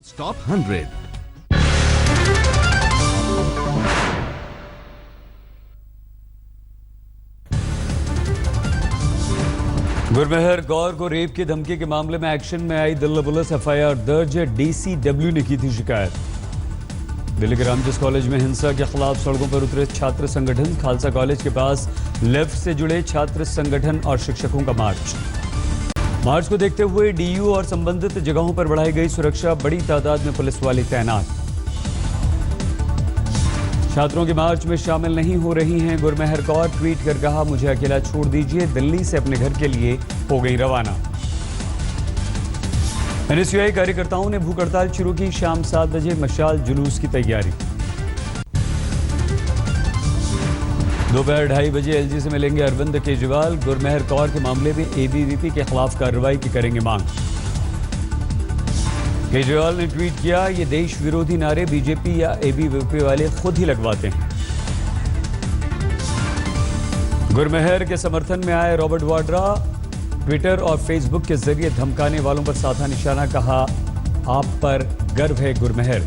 Top 100. Gurmehar गौर को rape की धमकी के मामले में एक्शन में आई दिल्ली पुलिस। एफआईआर दर्ज है। डीसीडब्ल्यू ने की थी शिकायत। दिल्ली के रामजस कॉलेज में हिंसा के खिलाफ सड़कों पर उतरे छात्र संगठन। खालसा कॉलेज के पास लेफ्ट से जुड़े छात्र संगठन और शिक्षकों का मार्च को देखते हुए डीयू और संबंधित जगहों पर बढ़ाई गई सुरक्षा। बड़ी तादाद में पुलिस वाले तैनात। छात्रों के मार्च में शामिल नहीं हो रही हैं गुरमेहर कौर। ट्वीट कर कहा, मुझे अकेला छोड़ दीजिए। दिल्ली से अपने घर के लिए हो गई रवाना। एनएसयूआई कार्यकर्ताओं ने भूख हड़ताल शुरू की। शाम 7 बजे मशाल जुलूस की तैयारी। दोपहर 2:30 बजे एलजी से मिलेंगे अरविंद केजरीवाल। गुरमेहर कौर के मामले में एबीवीपी के खिलाफ कार्रवाई की करेंगे मांग। केजरीवाल ने ट्वीट किया, ये देश विरोधी नारे बीजेपी या एबीवीपी वाले खुद ही लगवाते हैं। गुरमेहर के समर्थन में आए रॉबर्ट वाड्रा। ट्विटर और फेसबुक के जरिए धमकाने वालों पर साधा निशाना। कहा, आप पर गर्व है गुरमेहर।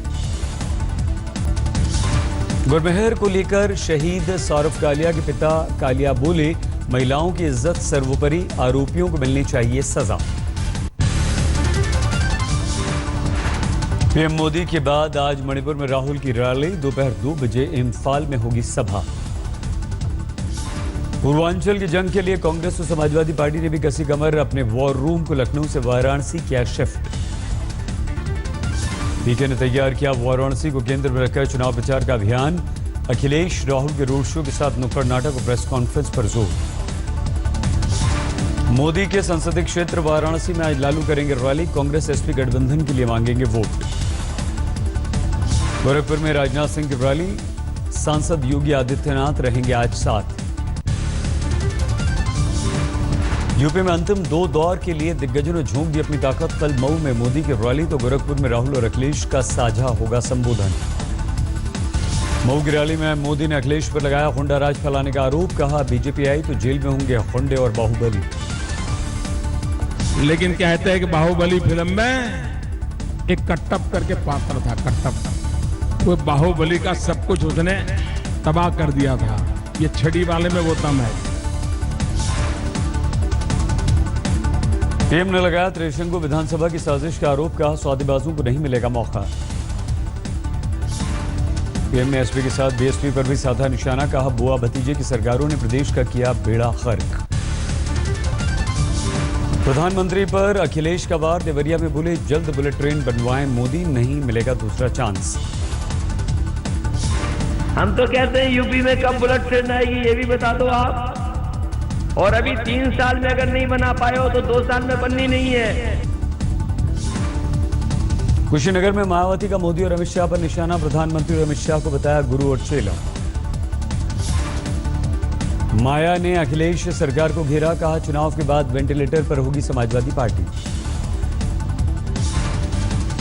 गुरमेहर को लेकर शहीद सौरभ कालिया के पिता कालिया बोले, महिलाओं की इज्जत सर्वोपरि, आरोपियों को मिलनी चाहिए सजा। पीएम मोदी के बाद आज मणिपुर में राहुल की रैली। दोपहर 2 बजे इम्फाल में होगी सभा। पूर्वांचल की जंग के लिए कांग्रेस और समाजवादी पार्टी ने भी कसी कमर। अपने वॉर रूम को लखनऊ से वाराणसी किया शिफ्ट। पीके ने तैयार किया वाराणसी को केंद्र में रखकर चुनाव प्रचार का अभियान। अखिलेश राहुल के रोड शो के साथ नुक्कड़ नाटक और प्रेस कॉन्फ्रेंस पर जोर। मोदी के संसदीय क्षेत्र वाराणसी में आज लालू करेंगे रैली। कांग्रेस एसपी गठबंधन के लिए मांगेंगे वोट। गोरखपुर में राजनाथ सिंह की रैली। सांसद योगी आदित्यनाथ रहेंगे आज साथ। यूपी में अंतिम 2 दौर के लिए दिग्गजों ने झोंक दी अपनी ताकत। कल मऊ में मोदी की रैली तो गोरखपुर में राहुल और अखिलेश का साझा होगा संबोधन। मऊ की रैली में मोदी ने अखिलेश पर लगाया हुंडा राज फैलाने का आरोप। कहा, बीजेपी आई तो जेल में होंगे हुंडे और बाहुबली। लेकिन कहते हैं कि बाहुबली फिल्म में एक कट्टप करके पात्र था। कट्टप, वो बाहुबली का सब कुछ उसने तबाह कर दिया था। ये छड़ी वाले में वो दम है। पीएम ने लगाया त्रिशंकु विधानसभा की साजिश का आरोप। कहा, सौदेबाजों को नहीं मिलेगा मौका। पीएम ने एसपी के साथ बीएसपी पर भी साधा निशाना। कहा, बुआ भतीजे की सरकारों ने प्रदेश का किया बेड़ा गर्क। प्रधानमंत्री पर अखिलेश का वार। देवरिया में बोले, जल्द बुलेट ट्रेन बनवाएं मोदी, नहीं मिलेगा दूसरा चांस। हम तो कहते हैं यूपी में कब बुलेट ट्रेन आएगी ये भी बता दो आप। और अभी 3 साल में अगर नहीं बना पाए हो तो 2 साल में बननी नहीं है। कुशीनगर में मायावती का मोदी और अमित शाह पर निशाना। प्रधानमंत्री और अमित शाह को बताया गुरु और चेला। माया ने अखिलेश सरकार को घेरा। कहा, चुनाव के बाद वेंटिलेटर पर होगी समाजवादी पार्टी।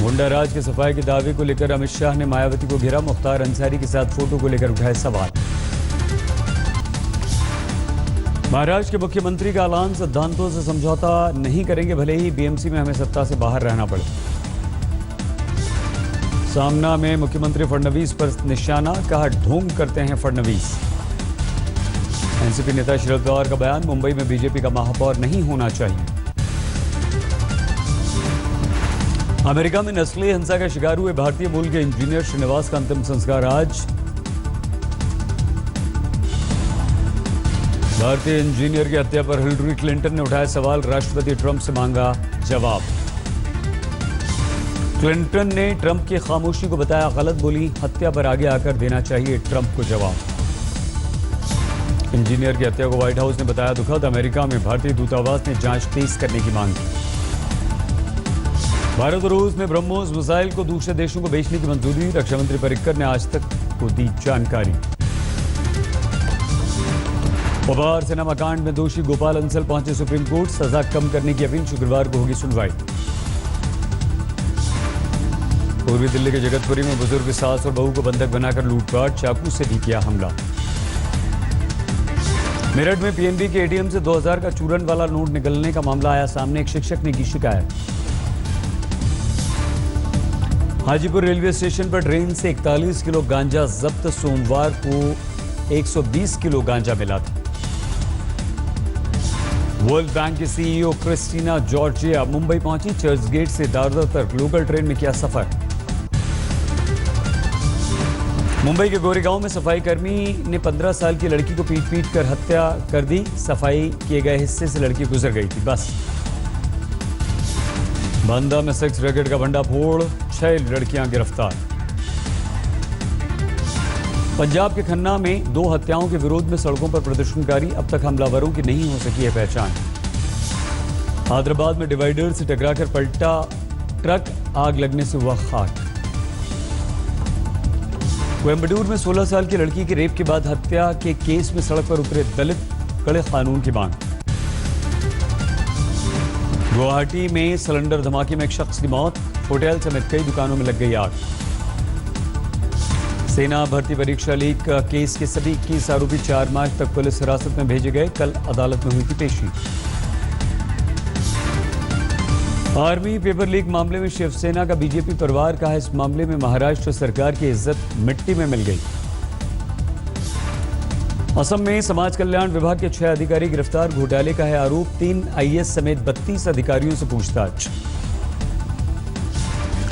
हुंडा राज के सफाई के दावे को लेकर अमित शाह ने मायावती को घेरा। मुख्तार अंसारी के साथ फोटो को लेकर उठाए सवाल। महाराष्ट्र के मुख्यमंत्री का ऐलान, सिद्धांतों से समझौता नहीं करेंगे, भले ही बीएमसी में हमें सत्ता से बाहर रहना पड़े। सामना में मुख्यमंत्री फडणवीस पर निशाना। कहा, ढोंग करते हैं फडणवीस। एनसीपी नेता शरद पवार का बयान, मुंबई में बीजेपी का महापौर नहीं होना चाहिए। अमेरिका में नस्लीय हिंसा का शिकार हुए भारतीय मूल के इंजीनियर श्रीनिवास का अंतिम संस्कार आज। भारतीय इंजीनियर की हत्या पर हिलरी क्लिंटन ने उठाया सवाल। राष्ट्रपति ट्रंप से मांगा जवाब। क्लिंटन ने ट्रंप की खामोशी को बताया गलत। बोली, हत्या पर आगे आकर देना चाहिए ट्रंप को जवाब। इंजीनियर की हत्या को व्हाइट हाउस ने बताया दुखद। अमेरिका में भारतीय दूतावास ने जांच तेज करने की मांग की। भारत और रूस ने ब्रह्मोस मिसाइल को दूसरे देशों को बेचने की मंजूरी। रक्षा मंत्री पर्रिकर ने आज तक को दी जानकारी। पवार सिनेमा कांड में दोषी गोपाल अंसल पहुंचे सुप्रीम कोर्ट। सजा कम करने की अपील। शुक्रवार को होगी सुनवाई। पूर्वी दिल्ली के जगतपुरी में बुजुर्ग सास और बहू को बंधक बनाकर लूटपाट। चाकू से भी किया हमला। मेरठ में पीएनबी के एटीएम से 2000 का चूरन वाला नोट निकलने का मामला आया सामने। एक शिक्षक ने की शिकायत। हाजीपुर रेलवे स्टेशन पर ट्रेन से 41 किलो गांजा जब्त। सोमवार को 120 किलो गांजा मिला था। वर्ल्ड बैंक की सीईओ क्रिस्टीना जॉर्जिया मुंबई पहुंची। चर्चगेट से दादर तक लोकल ट्रेन में किया सफर। मुंबई के गोरेगांव में सफाई कर्मी ने 15 साल की लड़की को पीट कर हत्या कर दी। सफाई किए गए हिस्से से लड़की गुजर गई थी। बस बांदा में सेक्स रैकेट का भंडाफोड़, 6 लड़कियां गिरफ्तार। पंजाब के खन्ना में 2 हत्याओं के विरोध में सड़कों पर प्रदर्शनकारी। अब तक हमलावरों की नहीं हो सकी है पहचान। हैदराबाद में डिवाइडर से टकराकर पलटा ट्रक, आग लगने से हुआ खाक। कोयंबटूर में 16 साल की लड़की की रेप के बाद हत्या के केस में सड़क पर उतरे दलित, कड़े कानून की मांग। गुवाहाटी में सिलेंडर धमाके में एक शख्स की मौत। होटल समेत कई दुकानों में लग गई आग। सेना भर्ती परीक्षा लीक केस के सभी 21 आरोपी 4 मार्च तक पुलिस हिरासत में भेजे गए। कल अदालत में हुई थी पेशी। आर्मी पेपर लीक मामले में शिवसेना का बीजेपी परिवार का है। इस मामले में महाराष्ट्र सरकार की इज्जत मिट्टी में मिल गई। असम में समाज कल्याण विभाग के 6 अधिकारी गिरफ्तार। घोटाले का है आरोप। 3 आईएएस समेत 32 अधिकारियों से पूछताछ।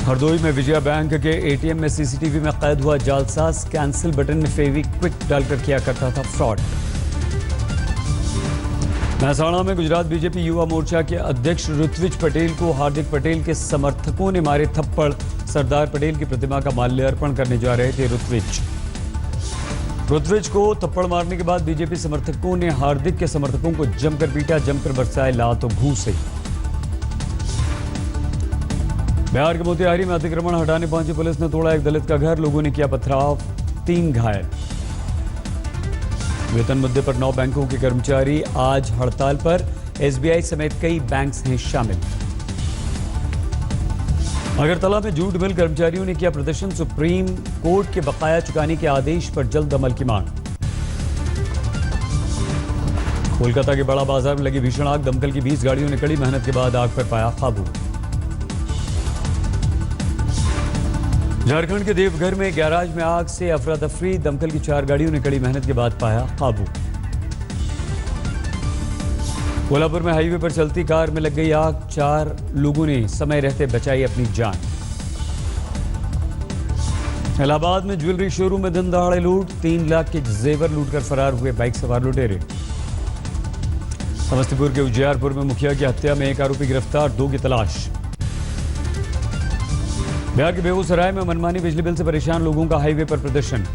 हरदोई में विजया बैंक के एटीएम में सीसीटीवी में कैद हुआ जालसाज। कैंसिल बटन में फेविक्विक डालकर किया करता था फ्रॉड। महसाणा में गुजरात बीजेपी युवा मोर्चा के अध्यक्ष ऋत्विज पटेल को हार्दिक पटेल के समर्थकों ने मारे थप्पड़। सरदार पटेल की प्रतिमा का माल्यार्पण करने जा रहे थे ऋत्विज को थप्पड़ मारने के बाद बीजेपी समर्थकों ने हार्दिक के समर्थकों को जमकर पीटा। जमकर बरसाए लात और घूंसे। बिहार के मोतिहारी में अतिक्रमण हटाने पहुंची पुलिस ने तोड़ा एक दलित का घर। लोगों ने किया पथराव, 3 घायल। वेतन मुद्दे पर 9 बैंकों के कर्मचारी आज हड़ताल पर। एसबीआई समेत कई बैंक हैं शामिल। अगरतला में जूट मिल कर्मचारियों ने किया प्रदर्शन। सुप्रीम कोर्ट के बकाया चुकाने के आदेश पर जल्द अमल की मांग। कोलकाता के बड़ा बाजार में लगी भीषण आग। दमकल की 20 गाड़ियों ने कड़ी मेहनत के बाद आग पर पाया काबू। झारखंड के देवघर में गैराज में आग से अफरा तफरी। दमकल की 4 गाड़ियों ने कड़ी मेहनत के बाद पाया काबू। कोल्हापुर में हाईवे पर चलती कार में लग गई आग। 4 लोगों ने समय रहते बचाई अपनी जान। इलाहाबाद में ज्वेलरी शोरूम में दिन दहाड़े लूट। 3 लाख के जेवर लूटकर फरार हुए बाइक सवार लुटेरे। समस्तीपुर के उजियारपुर में मुखिया की हत्या में 1 आरोपी गिरफ्तार, 2 की तलाश। बिहार के बेगूसराय में मनमानी बिजली बिल से परेशान लोगों का हाईवे पर प्रदर्शन।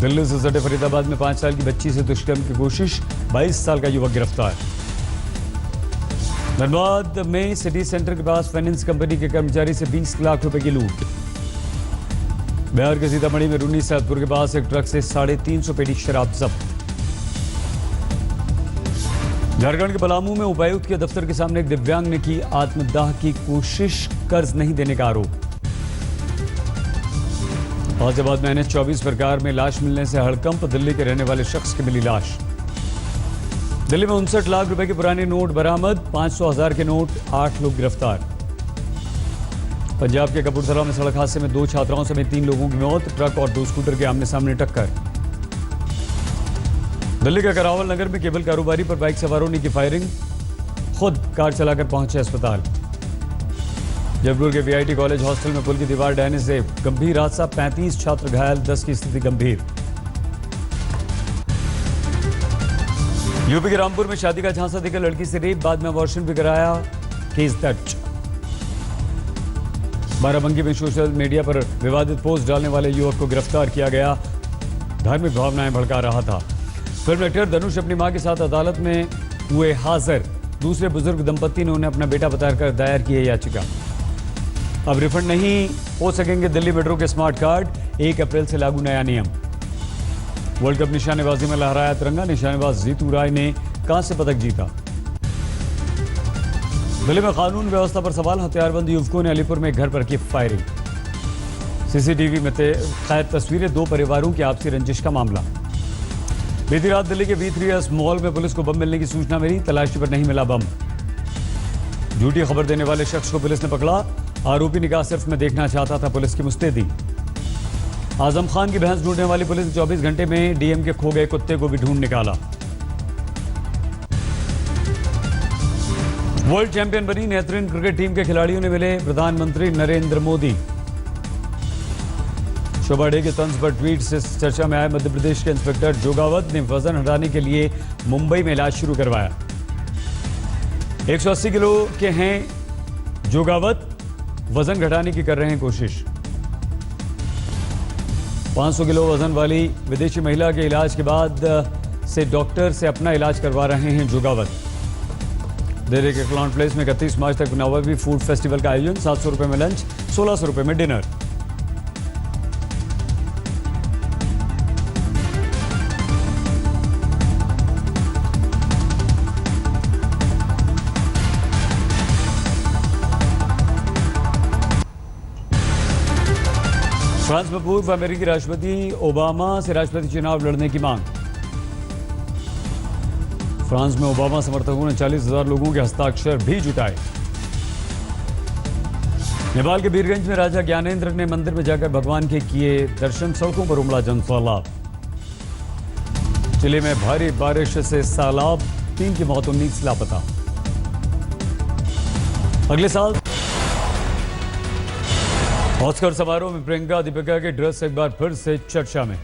दिल्ली से सटे फरीदाबाद में 5 साल की बच्ची से दुष्कर्म की कोशिश। 22 साल का युवक गिरफ्तार। धनबाद में सिटी सेंटर के पास फाइनेंस कंपनी के कर्मचारी से 20 लाख रुपए की लूट। बिहार के सीतामढ़ी में रूनी सैदपुर के पास एक ट्रक से 350 पेटी शराब जब्त। झारखंड के पलामू में उपायुक्त के दफ्तर के सामने एक दिव्यांग ने की आत्मदाह की कोशिश। कर्ज नहीं देने का आरोप। गाजियाबाद में NH-24 पर कार में लाश मिलने से हड़कंप। दिल्ली के रहने वाले शख्स की मिली लाश। दिल्ली में 59 लाख रुपए के पुराने नोट बरामद। 500,000 के नोट, 8 लोग गिरफ्तार। पंजाब के कपूरथला में सड़क हादसे में 2 छात्राओं समेत 3 लोगों की मौत। ट्रक और 2 स्कूटर के आमने सामने टक्कर। दिल्ली के करावल नगर में केबल कारोबारी पर बाइक सवारों ने की फायरिंग। खुद कार चलाकर पहुंचे अस्पताल। जयपुर के वीआईटी कॉलेज हॉस्टल में पुल की दीवार ढहने से गंभीर हादसा। 35 छात्र घायल, 10 की स्थिति गंभीर। यूपी के रामपुर में शादी का झांसा देकर लड़की से रेप, बाद में अबॉर्शन भी कराया, केस दर्ज। बाराबंकी में सोशल मीडिया पर विवादित पोस्ट डालने वाले युवक को गिरफ्तार किया गया। धार्मिक भावनाएं भड़का रहा था। फिल्म एक्टर धनुष अपनी मां के साथ अदालत में हुए हाजिर। दूसरे बुजुर्ग दंपति ने उन्हें अपना बेटा बताकर दायर की है याचिका। अब रिफंड नहीं हो सकेंगे दिल्ली मेट्रो के स्मार्ट कार्ड। 1 अप्रैल से लागू नया नियम। वर्ल्ड कप निशानेबाजी में लहराया तिरंगा। निशानेबाज जीतू राय ने कांस्य पदक जीता। दिल्ली में कानून व्यवस्था पर सवाल। हथियारबंद युवकों ने अलीपुर में घर पर की फायरिंग। सीसीटीवी में कैद तस्वीरें। 2 परिवारों की आपसी रंजिश का मामला। बीती रात दिल्ली के V3S मॉल में पुलिस को बम मिलने की सूचना मिली। तलाशी पर नहीं मिला बम। झूठी खबर देने वाले शख्स को पुलिस ने पकड़ा। आरोपी निगाह सिर्फ मैं देखना चाहता था, पुलिस की मुस्तैदी। आजम खान की भैंस ढूंढने वाली पुलिस 24 घंटे में डीएम के खो गए कुत्ते को भी ढूंढ निकाला। वर्ल्ड चैंपियन बनी नेतृत्व क्रिकेट टीम के खिलाड़ियों ने मिले प्रधानमंत्री नरेंद्र मोदी। शोभा डे के तंज पर ट्वीट से चर्चा में आए मध्य प्रदेश के इंस्पेक्टर जोगावत ने वजन हटाने के लिए मुंबई में इलाज शुरू करवाया। 180 किलो के हैं जोगावत, वजन घटाने की कर रहे हैं कोशिश। 500 किलो वजन वाली विदेशी महिला के इलाज के बाद से डॉक्टर से अपना इलाज करवा रहे हैं जोगावत। दिल्ली के क्लाउन प्लेस में 31 मार्च तक नववी फूड फेस्टिवल का आयोजन। 700 रुपए में लंच, 1600 रुपए में डिनर। फ्रांस में पूर्व अमेरिकी राष्ट्रपति ओबामा से राष्ट्रपति चुनाव लड़ने की मांग। फ्रांस में ओबामा समर्थकों ने 40,000 लोगों के हस्ताक्षर भी जुटाए। नेपाल के बीरगंज में राजा ज्ञानेंद्र ने मंदिर में जाकर भगवान के किए दर्शन। सड़कों पर उमड़ा जनसैलाब। जिले में भारी बारिश से सैलाब, 3 की मौत, 19 लापता। अगले साल ऑस्कर समारोह में प्रियंका दीपिका के ड्रेस एक बार फिर से चर्चा में।